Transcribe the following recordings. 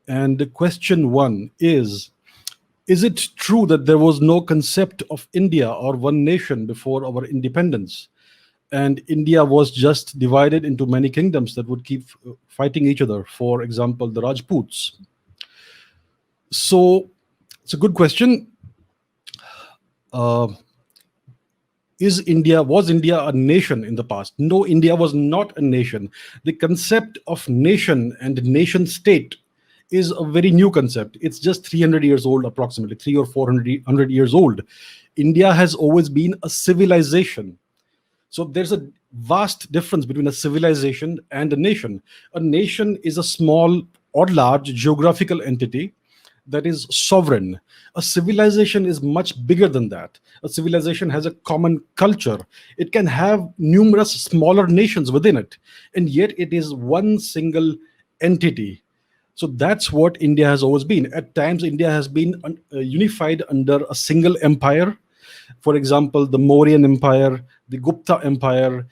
And the question one is it true that there was no concept of India or one nation before our independence? And India was just divided into many kingdoms that would keep fighting each other. For example, the Rajputs. So it's a good question. Uh, was India a nation in the past? No, India was not a nation. The concept of nation and nation state is a very new concept. It's just 300 years old, approximately 3 or 400 years old. India has always been a civilization. So there's a vast difference between a civilization and a nation. A nation is a small or large geographical entity that is sovereign. A civilization is much bigger than that. A civilization has a common culture. It can have numerous smaller nations within it, and yet it is one single entity. So that's what India has always been. At times, India has been unified under a single empire. For example, the Mauryan Empire, the Gupta Empire,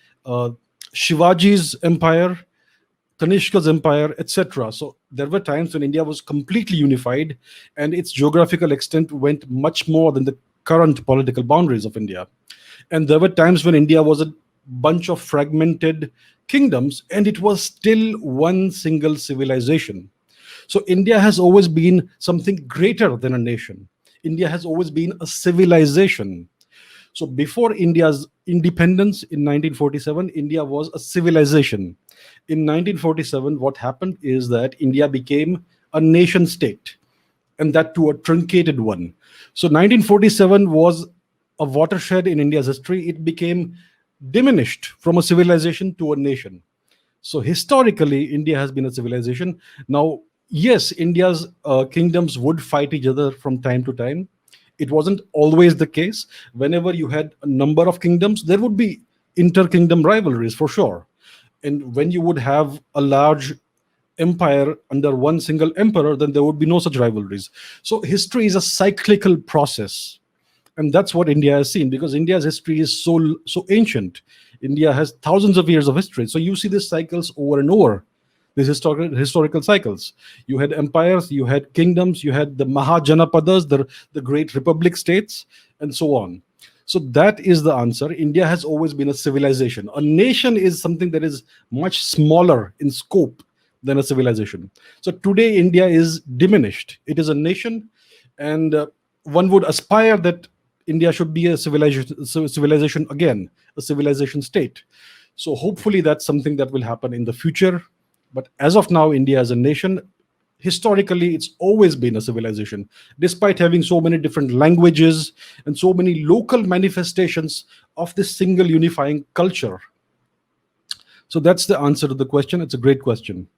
Shivaji's empire, Kanishka's empire, etc. So there were times when India was completely unified, and its geographical extent went much more than the current political boundaries of India. And there were times when India was a bunch of fragmented kingdoms, and it was still one single civilization. So India has always been something greater than a nation. India has always been a civilization. So before India's independence in 1947, India was a civilization. In 1947, what happened is that India became a nation state, and that too a truncated one. So 1947 was a watershed in India's history. It became diminished from a civilization to a nation. So historically, India has been a civilization. Now, yes, India's kingdoms would fight each other from time to time. It wasn't always the case. Whenever you had a number of kingdoms, there would be inter-kingdom rivalries for sure. And when you would have a large empire under one single emperor, then there would be no such rivalries. So history is a cyclical process. And that's what India has seen, because India's history is so ancient. India has thousands of years of history. So you see these cycles over and over, these historical cycles. You had empires, you had kingdoms, you had the Mahajanapadas, the great republic states, and so on. So that is the answer. India has always been a civilization. A nation is something that is much smaller in scope than a civilization. So today, India is diminished. It is a nation, and one would aspire that India should be a civilization again, a civilization state. So hopefully that's something that will happen in the future. But as of now, India as a nation, historically, it's always been a civilization, despite having so many different languages and so many local manifestations of this single unifying culture. So that's the answer to the question. It's a great question.